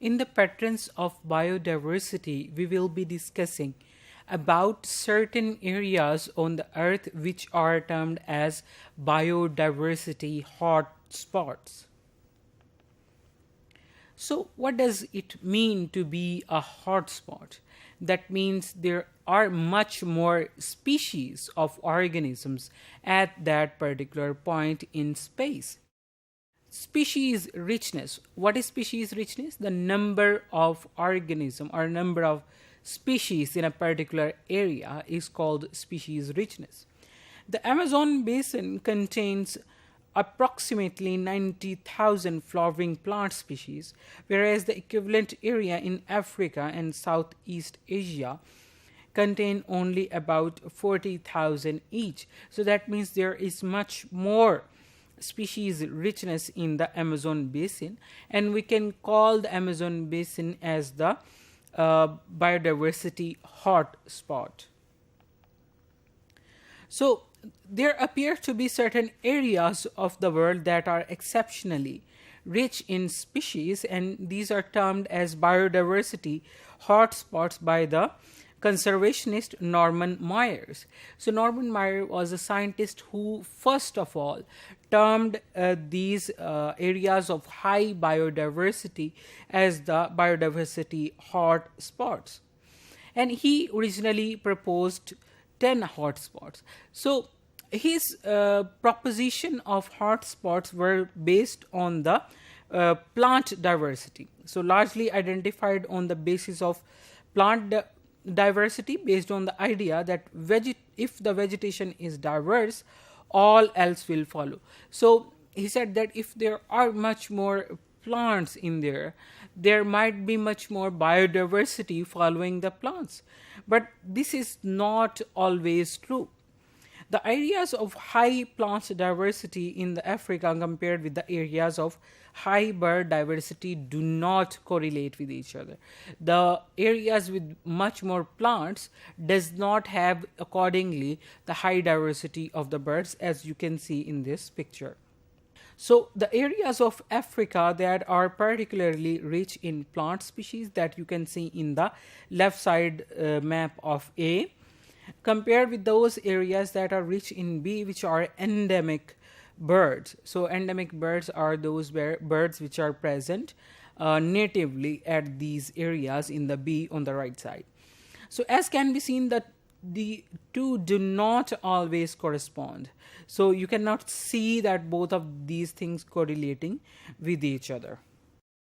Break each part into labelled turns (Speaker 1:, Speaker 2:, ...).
Speaker 1: In the patterns of biodiversity, we will be discussing about certain areas on the earth which are termed as biodiversity hotspots. So, what does it mean to be a hotspot? That means there are much more species of organisms at that particular point in space. Species richness. What is species richness? The number of organism or number of species in a particular area is called species richness. The Amazon basin contains approximately 90,000 flowering plant species, whereas the equivalent area in Africa and Southeast Asia contain only about 40,000 each. So that means there is much more species richness in the Amazon basin, and we can call the Amazon basin as the biodiversity hotspot. So there appear to be certain areas of the world that are exceptionally rich in species, and these are termed as biodiversity hotspots by the conservationist Norman Myers. So Norman Myers was a scientist who first of all termed these areas of high biodiversity as the biodiversity hotspots, and he originally proposed 10 hotspots. So his proposition of hotspots were based on the plant diversity. So largely identified on the basis of plant diversity, based on the idea that if the vegetation is diverse, all else will follow. So he said that if there are much more plants in there, there might be much more biodiversity following the plants. But this is not always true. The areas of high plant diversity in the Africa compared with the areas of high bird diversity do not correlate with each other. The areas with much more plants does not have accordingly the high diversity of the birds, as you can see in this picture. So the areas of Africa that are particularly rich in plant species, that you can see in the left side map of A, compared with those areas that are rich in B, which are endemic birds. So endemic birds are those birds which are present natively at these areas in the B on the right side. So as can be seen, that the two do not always correspond. So you cannot see that both of these things correlating with each other.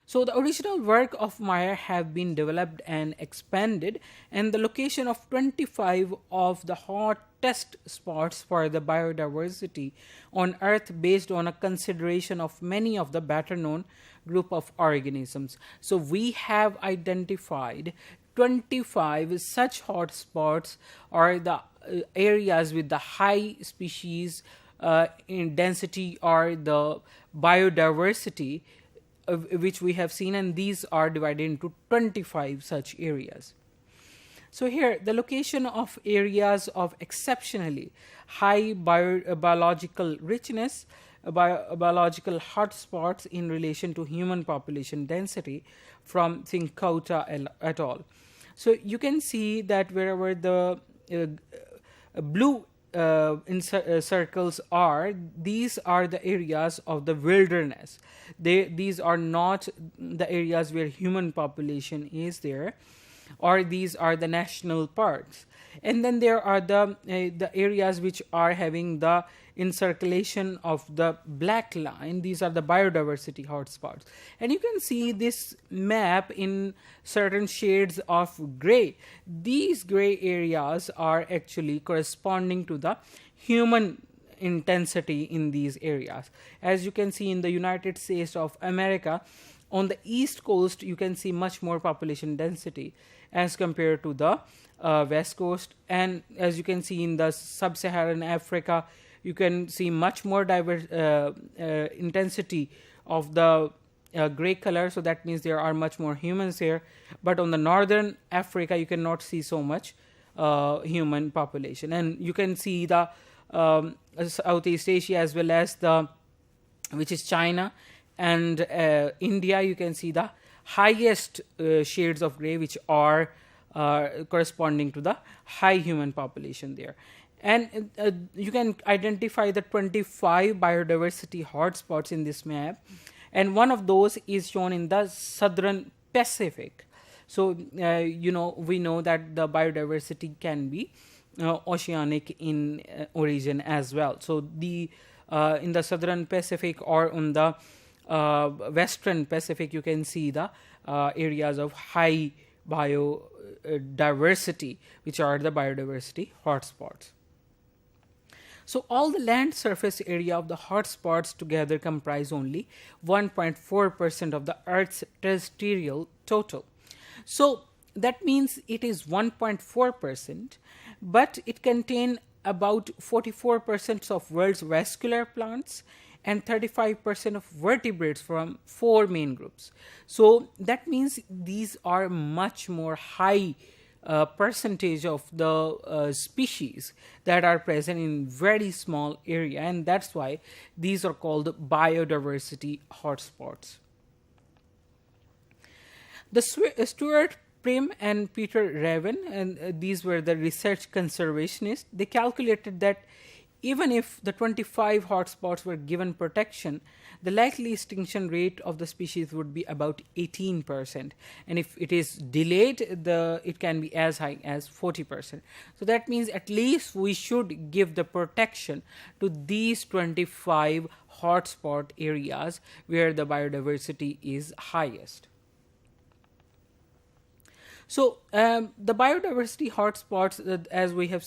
Speaker 1: So the original work of Meyer have been developed and expanded, and the location of 25 of the hottest spots for the biodiversity on Earth based on a consideration of many of the better known group of organisms. So we have identified 25 such hotspots, or the areas with the high species in density or the biodiversity, which we have seen, and these are divided into 25 such areas. So here the location of areas of exceptionally high biological richness, biological hotspots in relation to human population density from Thinkota et al. So you can see that wherever the blue circles are, these are the areas of the wilderness. These are not the areas where human population is there, or these are the national parks. And then there are the areas which are having the encirculation of the black line. These are the biodiversity hotspots, and you can see this map in certain shades of gray. These gray areas are actually corresponding to the human intensity in these areas. As you can see in the United States of America, on the east coast you can see much more population density as compared to the west coast, and as you can see in the sub-Saharan Africa, you can see much more diverse intensity of the gray color. So that means there are much more humans here. But on the northern Africa, you cannot see so much human population, and you can see the Southeast Asia as well as which is China and India. You can see the highest shades of gray, which are corresponding to the high human population there. And you can identify the 25 biodiversity hotspots in this map, and one of those is shown in the southern Pacific. So, we know that the biodiversity can be oceanic in origin as well. So, in the southern Pacific or on the western Pacific, you can see the areas of high biodiversity, which are the biodiversity hotspots. So, all the land surface area of the hotspots together comprise only 1.4% of the Earth's terrestrial total. So, that means it is 1.4%, but it contains about 44% of world's vascular plants and 35% of vertebrates from 4 main groups. So, that means these are much more high percentage of the species that are present in very small area, and that's why these are called biodiversity hotspots. The Stuart Pimm and Peter Raven, and these were the research conservationists, they calculated that even if the 25 hotspots were given protection, the likely extinction rate of the species would be about 18%. And if it is delayed, it can be as high as 40%. So that means at least we should give the protection to these 25 hotspot areas where the biodiversity is highest. So, the biodiversity hotspots, as we have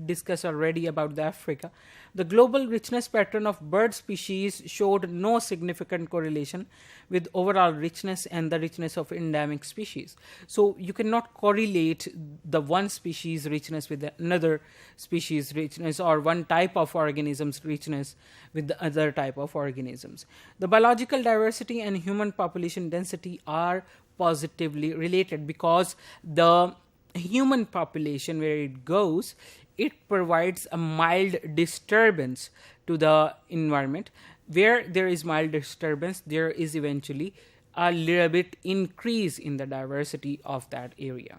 Speaker 1: discussed already about the Africa, the global richness pattern of bird species showed no significant correlation with overall richness and the richness of endemic species. So, you cannot correlate the one species richness with another species richness, or one type of organism's richness with the other type of organisms. The biological diversity and human population density are positively related, because the human population, where it goes, it provides a mild disturbance to the environment. Where there is mild disturbance, there is eventually a little bit increase in the diversity of that area.